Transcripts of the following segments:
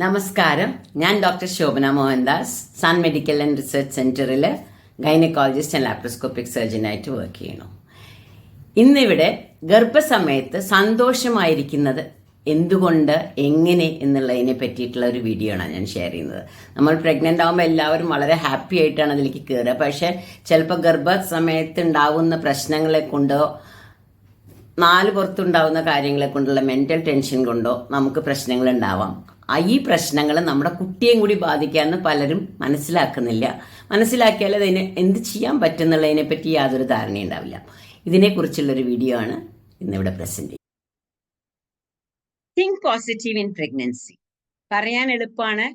നമസ്കാരം. ഞാൻ doctor Shobhana Mohandas, Sun medical and research സെൻറ്ററിൽ ഗൈനക്കോളജിസ്റ്റ് ആൻഡ് ലാപ്രോസ്കോപ്പിക് സർജനായിട്ട് വർക്ക് ചെയ്യണു. ഇന്നിവിടെ ഗർഭസമയത്ത് സന്തോഷമായിരിക്കുന്നത് എന്തുകൊണ്ട്, എങ്ങനെ എന്നുള്ളതിനെ പറ്റിയിട്ടുള്ള ഒരു വീഡിയോ ആണ് ഞാൻ ഷെയർ ചെയ്യുന്നത്. നമ്മൾ പ്രഗ്നൻ്റ് ആകുമ്പോൾ എല്ലാവരും വളരെ ഹാപ്പി ആയിട്ടാണ് അതിലേക്ക് കയറുക. പക്ഷേ ചിലപ്പോൾ ഗർഭസമയത്ത് ഉണ്ടാവുന്ന പ്രശ്നങ്ങളെ കൊണ്ടോ നാല് പുറത്തുണ്ടാവുന്ന കാര്യങ്ങളെ കൊണ്ടുള്ള മെൻ്റൽ ടെൻഷൻ കൊണ്ടോ നമുക്ക് പ്രശ്നങ്ങൾ ഉണ്ടാവാം. ഈ പ്രശ്നങ്ങൾ നമ്മുടെ കുട്ടിയെയും കൂടി ബാധിക്കാമെന്ന് പലരും മനസ്സിലാക്കുന്നില്ല. മനസ്സിലാക്കിയാൽ അതിന് എന്ത് ചെയ്യാൻ പറ്റുന്നുള്ളതിനെ പറ്റി യാതൊരു ധാരണയും ഉണ്ടാവില്ല. ഇതിനെക്കുറിച്ചുള്ളൊരു വീഡിയോ ആണ് ഇന്നിവിടെ പ്രസന്റ് ചെയ്യുന്നത്. Think positive in pregnancy. പറയാൻ എളുപ്പമാണ്,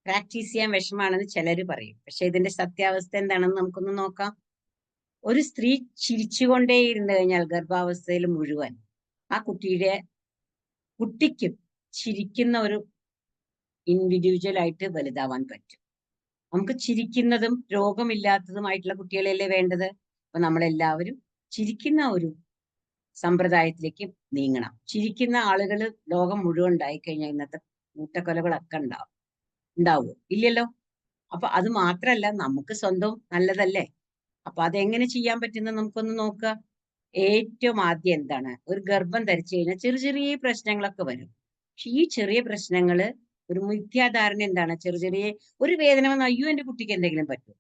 പ്രാക്ടീസ് ചെയ്യാൻ വിഷമാണെന്ന് ചിലർ പറയും. പക്ഷെ ഇതിന്റെ സത്യാവസ്ഥ എന്താണെന്ന് നമുക്കൊന്ന് നോക്കാം. ഒരു സ്ത്രീ ചിരിച്ചുകൊണ്ടേയിരുന്നു കഴിഞ്ഞാൽ ഗർഭാവസ്ഥയിൽ മുഴുവൻ ആ കുട്ടിക്കും ചിരിക്കുന്ന ഒരു ഇൻഡിവിജ്വൽ ആയിട്ട് വലുതാവാൻ പറ്റും. നമുക്ക് ചിരിക്കുന്നതും രോഗമില്ലാത്തതുമായിട്ടുള്ള കുട്ടികളെയല്ലേ വേണ്ടത്. അപ്പൊ നമ്മളെല്ലാവരും ചിരിക്കുന്ന ഒരു സമ്പ്രദായത്തിലേക്ക് നീങ്ങണം. ചിരിക്കുന്ന ആളുകൾ ലോകം മുഴുവൻ ഉണ്ടായിക്കഴിഞ്ഞാൽ ഇന്നത്തെ കൂട്ടക്കൊലകളൊക്കെ ഉണ്ടാവുമോ? ഇല്ലല്ലോ. അപ്പൊ അത് മാത്രല്ല, നമുക്ക് സ്വന്തം നല്ലതല്ലേ. അപ്പൊ അതെങ്ങനെ ചെയ്യാൻ പറ്റുന്ന നമുക്കൊന്ന് നോക്കുക. ഏറ്റവും ആദ്യം എന്താണ്, ഒരു ഗർഭം ധരിച്ചു കഴിഞ്ഞാൽ ചെറിയ ചെറിയ പ്രശ്നങ്ങളൊക്കെ വരും. പക്ഷെ ഈ ചെറിയ പ്രശ്നങ്ങള് ഒരു മിഥ്യാധാരണ എന്താണ്, ചെറിയ ഒരു വേദന വന്ന് അയ്യോ എന്റെ കുട്ടിക്ക് എന്തെങ്കിലും പറ്റുമോ,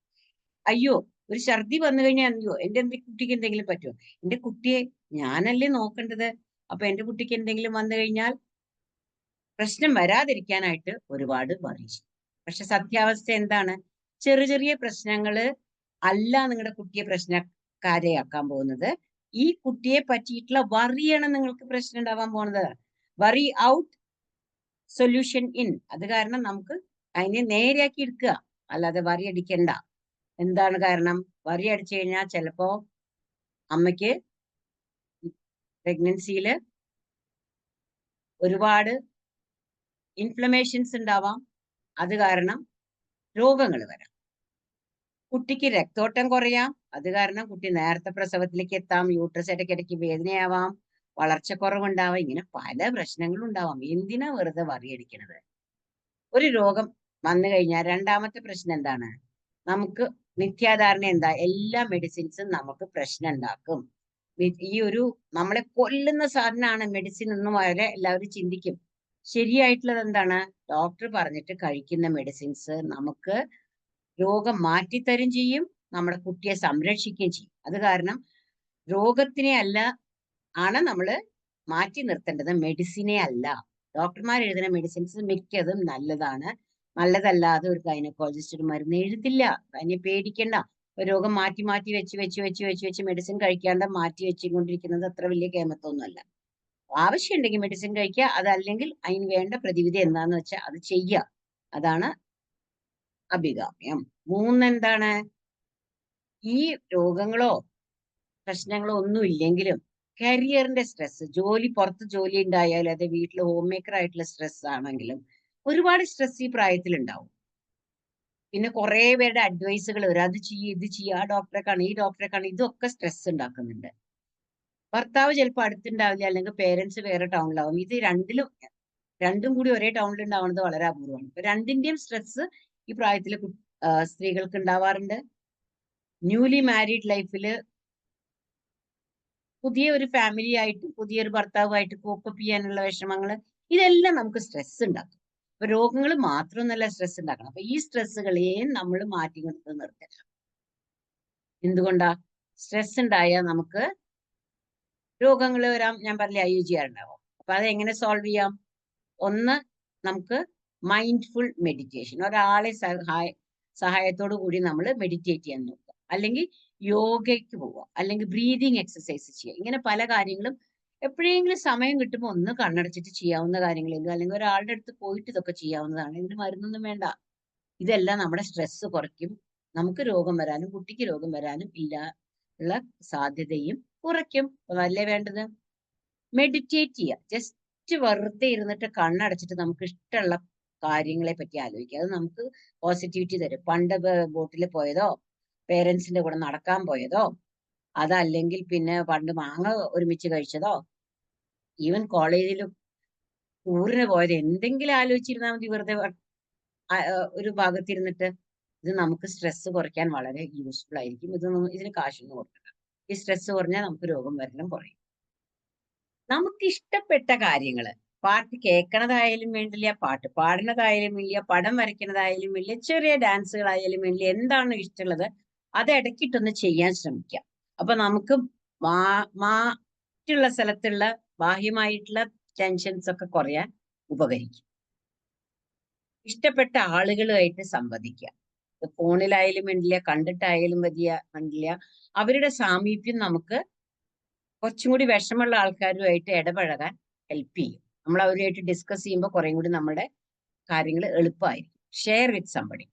അയ്യോ ഒരു ഛർദി വന്നു കഴിഞ്ഞാൽ അയ്യോ എന്റെ കുട്ടിക്ക് എന്തെങ്കിലും പറ്റുമോ, എന്റെ കുട്ടിയെ ഞാനല്ലേ നോക്കേണ്ടത്, അപ്പൊ എന്റെ കുട്ടിക്ക് എന്തെങ്കിലും വന്നു കഴിഞ്ഞാൽ പ്രശ്നം വരാതിരിക്കാനായിട്ട് ഒരുപാട് പറയും. പക്ഷെ സത്യാവസ്ഥ എന്താണ്, ചെറിയ പ്രശ്നങ്ങള് അല്ല നിങ്ങളുടെ കുട്ടിയെ പ്രശ്നക്കാരെയാക്കാൻ പോകുന്നത്. ഈ കുട്ടിയെ പറ്റിയിട്ടുള്ള വറിയാണ് നിങ്ങൾക്ക് പ്രശ്നം ഉണ്ടാവാൻ പോകുന്നത്. Worry out, solution in. അത് കാരണം നമുക്ക് അതിനെ നേരെയാക്കി എടുക്കുക, അല്ലാതെ വറി അടിക്കണ്ട. എന്താണ് കാരണം, വറി അടിച്ചു കഴിഞ്ഞാൽ ചിലപ്പോ അമ്മയ്ക്ക് പ്രഗ്നൻസിയില് ഒരുപാട് ഇൻഫ്ലമേഷൻസ് ഉണ്ടാവാം. അത് കാരണം രോഗങ്ങൾ വരാം. കുട്ടിക്ക് രക്തോട്ടം കുറയാം. അത് കാരണം കുട്ടി നേരത്തെ പ്രസവത്തിലേക്ക് എത്താം. യൂട്രസ് ഇടയ്ക്കിടയ്ക്ക് വേദനയാവാം, വളർച്ചക്കുറവുണ്ടാവാം. ഇങ്ങനെ പല പ്രശ്നങ്ങളും ഉണ്ടാവാം. എന്തിനാ വെറുതെ വറിയടിക്കണത്? ഒരു രോഗം വന്നു കഴിഞ്ഞാൽ രണ്ടാമത്തെ പ്രശ്നം എന്താണ്, നമുക്ക് മിഥ്യാധാരണ എന്താ, എല്ലാ മെഡിസിൻസും നമുക്ക് പ്രശ്നം ഉണ്ടാക്കും. ഈ ഒരു നമ്മളെ കൊല്ലുന്ന സാധനമാണ് മെഡിസിൻ എന്ന് വരെ എല്ലാവരും ചിന്തിക്കും. ശരിയായിട്ടുള്ളത് എന്താണ്, ഡോക്ടർ പറഞ്ഞിട്ട് കഴിക്കുന്ന മെഡിസിൻസ് നമുക്ക് രോഗം മാറ്റിത്തരും ചെയ്യും, നമ്മുടെ കുട്ടിയെ സംരക്ഷിക്കുകയും ചെയ്യും. അത് കാരണം രോഗത്തിനെ അല്ല ആണ് നമ്മൾ മാറ്റി നിർത്തേണ്ടത്, മെഡിസിനെ അല്ല. ഡോക്ടർമാർ എഴുതുന്ന മെഡിസിൻസ് മിക്കതും നല്ലതാണ്. നല്ലതല്ലാതെ ഒരു ഗൈനക്കോളജിസ്റ്റ് ഒരു മരുന്ന് എഴുതില്ല. അതിനെ പേടിക്കണ്ട. രോഗം മാറ്റി മാറ്റി വെച്ച് മെഡിസിൻ കഴിക്കാണ്ട് മാറ്റി വെച്ചുകൊണ്ടിരിക്കുന്നത് അത്ര വലിയ കേമത്തൊന്നുമല്ല. ആവശ്യമുണ്ടെങ്കിൽ മെഡിസിൻ കഴിക്കുക, അതല്ലെങ്കിൽ അതിന് വേണ്ട പ്രതിവിധി എന്താന്ന് വെച്ചാൽ അത് ചെയ്യുക. അതാണ് അഭികാമ്യം. മൂന്നെന്താണ്, ഈ രോഗങ്ങളോ പ്രശ്നങ്ങളോ ഒന്നും ഇല്ലെങ്കിലും കരിയറിന്റെ സ്ട്രെസ്, പുറത്ത് ജോലി ഉണ്ടായാലും അതെ വീട്ടിൽ ഹോം മേക്കർ ആയിട്ടുള്ള സ്ട്രെസ് ആണെങ്കിലും ഒരുപാട് സ്ട്രെസ് ഈ പ്രായത്തിൽ ഉണ്ടാവും. പിന്നെ കുറെ പേരുടെ അഡ്വൈസുകൾ വരും, അത് ചെയ്യും ഇത് ചെയ്യുക, ആ ഡോക്ടറെ കാണും ഈ ഡോക്ടറെ കാണും, ഇതൊക്കെ സ്ട്രെസ് ഉണ്ടാക്കുന്നുണ്ട്. ഭർത്താവ് ചിലപ്പോൾ അടുത്തുണ്ടാവില്ല, അല്ലെങ്കിൽ പേരൻസ് വേറെ ടൗണിലാവും. ഇത് രണ്ടും കൂടി ഒരേ ടൗണിൽ ഉണ്ടാവുന്നത് വളരെ അപൂർവമാണ്. ഇപ്പൊ രണ്ടിന്റെയും സ്ട്രെസ് ഈ പ്രായത്തിൽ സ്ത്രീകൾക്ക് ഉണ്ടാവാറുണ്ട്. ന്യൂലി മാരീഡ് ലൈഫില് പുതിയ ഒരു ഫാമിലി ആയിട്ട് പുതിയൊരു ഭർത്താവുമായിട്ട് കോപ്പപ്പ് ചെയ്യാനുള്ള വിഷമങ്ങൾ, ഇതെല്ലാം നമുക്ക് സ്ട്രെസ് ഉണ്ടാക്കും. അപ്പൊ രോഗങ്ങൾ മാത്രമൊന്നല്ല സ്ട്രെസ് ഉണ്ടാക്കണം. അപ്പൊ ഈ സ്ട്രെസ്സുകളെയും നമ്മൾ മാറ്റി നിർത്തണം. എന്തുകൊണ്ടാ, സ്ട്രെസ് ഉണ്ടായാൽ നമുക്ക് രോഗങ്ങൾ വരാം. ഞാൻ പറഞ്ഞില്ല IUGR ഉണ്ടാവും. അപ്പൊ അതെങ്ങനെ സോൾവ് ചെയ്യാം? ഒന്ന്, നമുക്ക് മൈൻഡ്ഫുൾ മെഡിറ്റേഷൻ, ഒരാളെ സഹായത്തോടു കൂടി നമ്മൾ മെഡിറ്റേറ്റ് ചെയ്യാൻ നോക്കുക, അല്ലെങ്കിൽ യോഗയ്ക്ക് പോവുക, അല്ലെങ്കിൽ ബ്രീതിങ് എക്സസൈസ് ചെയ്യുക. ഇങ്ങനെ പല കാര്യങ്ങളും എപ്പോഴെങ്കിലും സമയം കിട്ടുമ്പോൾ ഒന്ന് കണ്ണടച്ചിട്ട് ചെയ്യാവുന്ന കാര്യങ്ങളെങ്കിലും, അല്ലെങ്കിൽ ഒരാളുടെ അടുത്ത് പോയിട്ട് ഇതൊക്കെ ചെയ്യാവുന്നതാണ്. ഇതിന് മരുന്നൊന്നും വേണ്ട. ഇതെല്ലാം നമ്മുടെ സ്ട്രെസ് കുറയ്ക്കും. നമുക്ക് രോഗം വരാനും കുട്ടിക്ക് രോഗം വരാനും ഉള്ള സാധ്യതയും കുറയ്ക്കും. അതല്ലേ വേണ്ടത്. മെഡിറ്റേറ്റ് ചെയ്യുക. ജസ്റ്റ് വെറുതെ ഇരുന്നിട്ട് കണ്ണടച്ചിട്ട് നമുക്ക് ഇഷ്ടമുള്ള കാര്യങ്ങളെ പറ്റി ആലോചിക്കുക. അത് നമുക്ക് പോസിറ്റിവിറ്റി തരും. പണ്ട് ബോട്ടിൽ പോയതോ, പേരൻസിന്റെ കൂടെ നടക്കാൻ പോയതോ, അതല്ലെങ്കിൽ പിന്നെ പണ്ട് മാങ്ങ ഒരുമിച്ച് കഴിച്ചതോ, ഈവൻ കോളേജിൽ ടൂറിന് പോയത് എന്തെങ്കിലും ആലോചിച്ചിരുന്നാൽ മതി വെറുതെ ഒരു ഭാഗത്തിരുന്നിട്ട്. ഇത് നമുക്ക് സ്ട്രെസ് കുറയ്ക്കാൻ വളരെ യൂസ്ഫുൾ ആയിരിക്കും. ഇതിന് കാശൊന്നും കൊടുക്കണ്ട. ഈ സ്ട്രെസ് കുറഞ്ഞാൽ നമുക്ക് രോഗം വരലും കുറയും. നമുക്ക് ഇഷ്ടപ്പെട്ട കാര്യങ്ങള്, പാട്ട് കേൾക്കണതായാലും വേണ്ടില്ല, പാട്ട് പാടുന്നതായാലും വേണ്ടില്ല, പടം വരയ്ക്കുന്നതായാലും വേണ്ടില്ല, ചെറിയ ഡാൻസുകളായാലും വേണ്ടില്ല, എന്താണ് ഇഷ്ടമുള്ളത് അത് ഇടയ്ക്കിട്ടൊന്ന് ചെയ്യാൻ ശ്രമിക്കാം. അപ്പൊ നമുക്ക് മറ്റുള്ള സ്ഥലത്തുള്ള ബാഹ്യമായിട്ടുള്ള ടെൻഷൻസ് ഒക്കെ കുറയാൻ ഉപകരിക്കും. ഇഷ്ടപ്പെട്ട ആളുകളുമായിട്ട് സംവദിക്കുക. ഫോണിലായാലും വേണ്ടില്ല, കണ്ടിട്ടായാലും വേണ്ടില്ല. അവരുടെ സാമീപ്യം നമുക്ക് കുറച്ചും കൂടി വിഷമുള്ള ആൾക്കാരുമായിട്ട് ഇടപഴകാൻ ഹെൽപ്പ് ചെയ്യും. നമ്മൾ അവരുമായിട്ട് ഡിസ്കസ് ചെയ്യുമ്പോൾ കുറേം കൂടി നമ്മുടെ കാര്യങ്ങൾ എളുപ്പമായിരിക്കും. Share with somebody.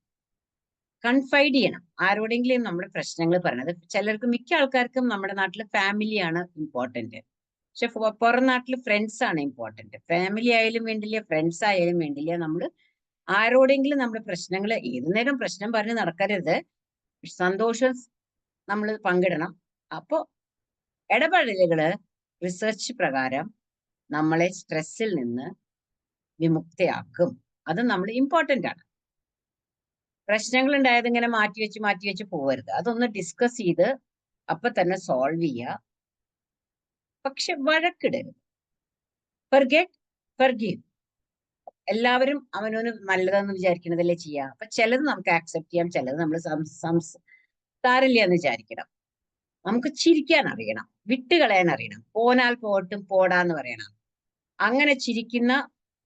കൺഫൈഡ് ചെയ്യണം. ആരോടെങ്കിലും നമ്മുടെ പ്രശ്നങ്ങൾ പറയണത്. മിക്ക ആൾക്കാർക്കും നമ്മുടെ നാട്ടിൽ ഫാമിലിയാണ് ഇമ്പോർട്ടന്റ്. പക്ഷെ പുറം നാട്ടിൽ ഫ്രണ്ട്സ് ആണ് ഇമ്പോർട്ടന്റ്. ഫാമിലി ആയാലും വേണ്ടില്ല, ഫ്രണ്ട്സ് ആയാലും വേണ്ടില്ല, നമ്മൾ ആരോടെങ്കിലും നമ്മുടെ പ്രശ്നങ്ങൾ ഏതു നേരം പ്രശ്നം പറഞ്ഞ് നടക്കരുത്. സന്തോഷം നമ്മൾ പങ്കിടണം. അപ്പോ ഇടപെടലുകള് റിസർച്ച് പ്രകാരം നമ്മളെ സ്ട്രെസ്സിൽ നിന്ന് വിമുക്തയാക്കും. അത് നമ്മൾ ഇമ്പോർട്ടന്റ് ആണ്. പ്രശ്നങ്ങൾ ഉണ്ടായത് ഇങ്ങനെ മാറ്റി വെച്ച് പോകരുത്. അതൊന്ന് ഡിസ്കസ് ചെയ്ത് അപ്പൊ തന്നെ സോൾവ് ചെയ്യുക. പക്ഷെ വഴക്കിടരുത്. Forget, forgive. എല്ലാവരും അവനവന് നല്ലതെന്ന് വിചാരിക്കണതല്ലേ ചെയ്യാം. അപ്പൊ ചിലത് നമുക്ക് ആക്സെപ്റ്റ് ചെയ്യാം, ചിലത് നമ്മൾ സാരില്ല എന്ന് വിചാരിക്കണം. നമുക്ക് ചിരിക്കാൻ അറിയണം, വിട്ടുകളയാൻ അറിയണം. പോനാൽ പോട്ടും പോടാന്ന് പറയണം. അങ്ങനെ ചിരിക്കുന്ന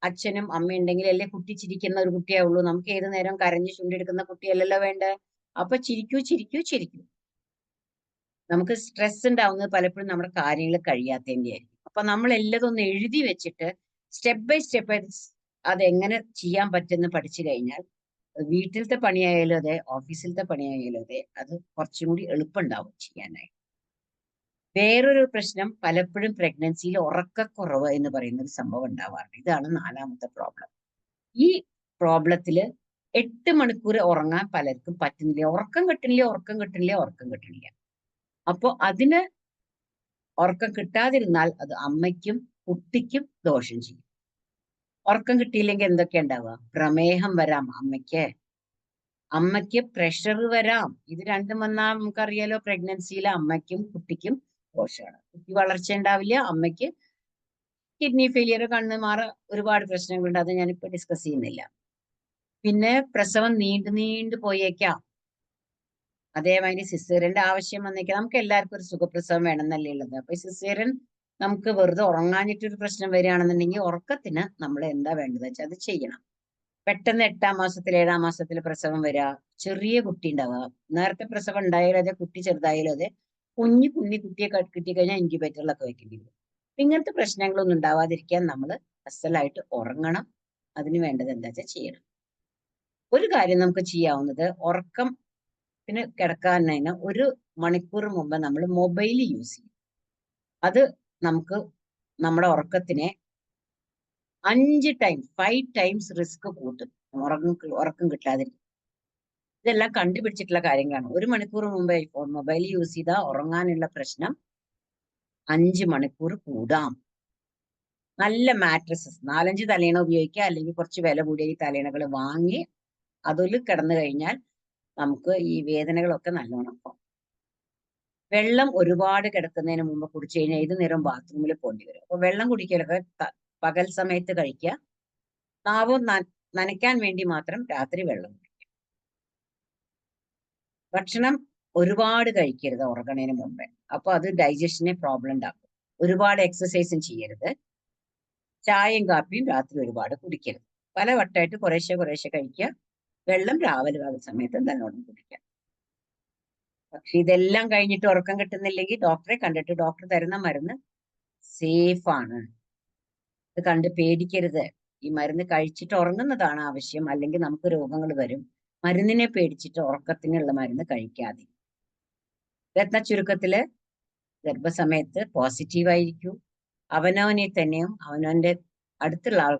അച്ഛനും അമ്മയും ഉണ്ടെങ്കിൽ അല്ലേ കുട്ടി ചിരിക്കുന്ന ഒരു കുട്ടിയാവുള്ളൂ. നമുക്ക് ഏതു നേരം കരഞ്ഞ് ചുണ്ടെടുക്കുന്ന കുട്ടിയല്ലല്ലോ വേണ്ടേ. അപ്പൊ ചിരിക്കൂ ചിരിക്കൂ ചിരിക്കൂ. നമുക്ക് സ്ട്രെസ് ഉണ്ടാവുന്നത് പലപ്പോഴും നമ്മുടെ കാര്യങ്ങൾ കഴിയാത്തതിന്റെ ആയിരിക്കും. അപ്പൊ നമ്മൾ എല്ലാതും ഒന്ന് എഴുതി വെച്ചിട്ട് സ്റ്റെപ്പ് ബൈ സ്റ്റെപ്പ് അതെങ്ങനെ ചെയ്യാൻ പറ്റുമെന്ന് പഠിച്ചു കഴിഞ്ഞാൽ വീട്ടിലത്തെ പണിയായാലും അതെ, ഓഫീസിലത്തെ പണിയായാലും അതെ, അത് കുറച്ചും കൂടി എളുപ്പമുണ്ടാവും ചെയ്യാനായി. വേറൊരു പ്രശ്നം പലപ്പോഴും പ്രഗ്നൻസിയിൽ ഉറക്കക്കുറവ് എന്ന് പറയുന്ന ഒരു സംഭവം ഉണ്ടാവാറുണ്ട്. ഇതാണ് 4ാമത്തെ പ്രോബ്ലം. ഈ പ്രോബ്ലത്തില് 8 മണിക്കൂർ ഉറങ്ങാൻ പലർക്കും പറ്റുന്നില്ല. ഉറക്കം കിട്ടുന്നില്ല. അപ്പൊ അതിന് ഉറക്കം കിട്ടാതിരുന്നാൽ അത് അമ്മയ്ക്കും കുട്ടിക്കും ദോഷം ചെയ്യും. ഉറക്കം കിട്ടിയില്ലെങ്കിൽ എന്തൊക്കെ ഉണ്ടാവുക? പ്രമേഹം വരാം അമ്മയ്ക്ക് പ്രഷർ വരാം. ഇത് രണ്ടും വന്നാൽ നമുക്കറിയാലോ, പ്രഗ്നൻസിയിൽ അമ്മയ്ക്കും കുട്ടിക്കും ദോഷമാണ്. കുട്ടി വളർച്ച ഉണ്ടാവില്ല, അമ്മയ്ക്ക് കിഡ്നി ഫെയിലിയർ, കണ്ണുമാറ, ഒരുപാട് പ്രശ്നങ്ങളുണ്ട്. അത് ഞാനിപ്പോ ഡിസ്കസ് ചെയ്യുന്നില്ല. പിന്നെ പ്രസവം നീണ്ടു പോയേക്കാം. അതേമാതിരി സിസേറിയന്റെ ആവശ്യം വന്നേക്കാം. നമുക്ക് എല്ലാവർക്കും ഒരു സുഖപ്രസവം വേണമെന്നല്ലേ ഉള്ളത്. അപ്പൊ സിസേറിയൻ നമുക്ക് വെറുതെ ഉറങ്ങാഞ്ഞിട്ടൊരു പ്രശ്നം വരികയാണെന്നുണ്ടെങ്കിൽ ഉറക്കത്തിന് നമ്മൾ എന്താ വേണ്ടത് വെച്ചാൽ അത് ചെയ്യണം. പെട്ടെന്ന് 8ാം മാസത്തിൽ 7ാം മാസത്തിൽ പ്രസവം വരിക, ചെറിയ കുട്ടി ഉണ്ടാവുക. നേരത്തെ പ്രസവം ഉണ്ടായാലും അതെ, കുട്ടി ചെറുതായാലും അതെ, കുഞ്ഞു കുട്ടിയെ കിട്ടിക്കഴിഞ്ഞാൽ ഇൻക്യുബേറ്ററിലൊക്കെ വെക്കേണ്ടി വരും. ഇങ്ങനത്തെ പ്രശ്നങ്ങളൊന്നും ഉണ്ടാവാതിരിക്കാൻ നമ്മൾ അസലായിട്ട് ഉറങ്ങണം. അതിന് വേണ്ടത് എന്താ വെച്ചാൽ ചെയ്യണം. ഒരു കാര്യം നമുക്ക് ചെയ്യാവുന്നത്, ഉറക്കത്തിന് കിടക്കാനാണ് 1 മണിക്കൂർ മുമ്പ് നമ്മൾ മൊബൈൽ യൂസ് ചെയ്യും. അത് നമുക്ക് നമ്മുടെ ഉറക്കത്തിനെ 5 ടൈംസ് റിസ്ക് കൂട്ടും. ഉറക്കം കിട്ടാതിരിക്കും. ഇതെല്ലാം കണ്ടുപിടിച്ചിട്ടുള്ള കാര്യങ്ങളാണ്. 1 മണിക്കൂർ മുമ്പേ മൊബൈൽ യൂസ് ചെയ്താൽ ഉറങ്ങാനുള്ള പ്രശ്നം 5 മണിക്കൂർ കൂടാം. നല്ല മാട്രസസ് 4-5 തലയണ ഉപയോഗിക്കുക, അല്ലെങ്കിൽ കുറച്ച് വില കൂടിയ ഈ തലയണകൾ വാങ്ങി അതിൽ കിടന്നു കഴിഞ്ഞാൽ നമുക്ക് ഈ വേദനകളൊക്കെ നല്ലോണം പോകും. വെള്ളം ഒരുപാട് കിടക്കുന്നതിന് മുമ്പ് കുടിച്ചു കഴിഞ്ഞാൽ ഏത് നേരം ബാത്റൂമിൽ പോകേണ്ടി വരും. അപ്പൊ വെള്ളം കുടിക്കലൊക്കെ പകൽ സമയത്ത് കഴിക്കുക. നാവ് നനയ്ക്കാൻ വേണ്ടി മാത്രം രാത്രി വെള്ളം കുടിക്കുക. ഭക്ഷണം ഒരുപാട് കഴിക്കരുത് ഉറങ്ങണതിന് മുമ്പേ. അപ്പൊ അത് ഡൈജഷനെ പ്രോബ്ലം ഉണ്ടാക്കും. ഒരുപാട് എക്സസൈസും ചെയ്യരുത്. ചായയും കാപ്പിയും രാത്രി ഒരുപാട് കുടിക്കരുത്. പല വട്ടമായിട്ട് കുറേശ്ശെ കഴിക്കുക. വെള്ളം രാവിലെ സമയത്ത് നല്ലോണം കുടിക്കുക. പക്ഷെ ഇതെല്ലാം കഴിഞ്ഞിട്ട് ഉറക്കം കിട്ടുന്നില്ലെങ്കിൽ ഡോക്ടറെ കണ്ടിട്ട് ഡോക്ടർ തരുന്ന മരുന്ന് സേഫ് ആണ്. ഇത് കണ്ട് പേടിക്കരുത്. ഈ മരുന്ന് കഴിച്ചിട്ട് ഉറങ്ങുന്നതാണ് ആവശ്യം. അല്ലെങ്കിൽ നമുക്ക് രോഗങ്ങൾ വരും. മരുന്നിനെ പേടിച്ചിട്ട് ഉറക്കത്തിനുള്ള മരുന്ന് കഴിക്കാതെ. രത്ന ചുരുക്കത്തില്, ഗർഭസമയത്ത് പോസിറ്റീവായിരിക്കൂ. അവനവനെ തന്നെയും അവനവന്റെ അടുത്തുള്ള ആൾക്കാർ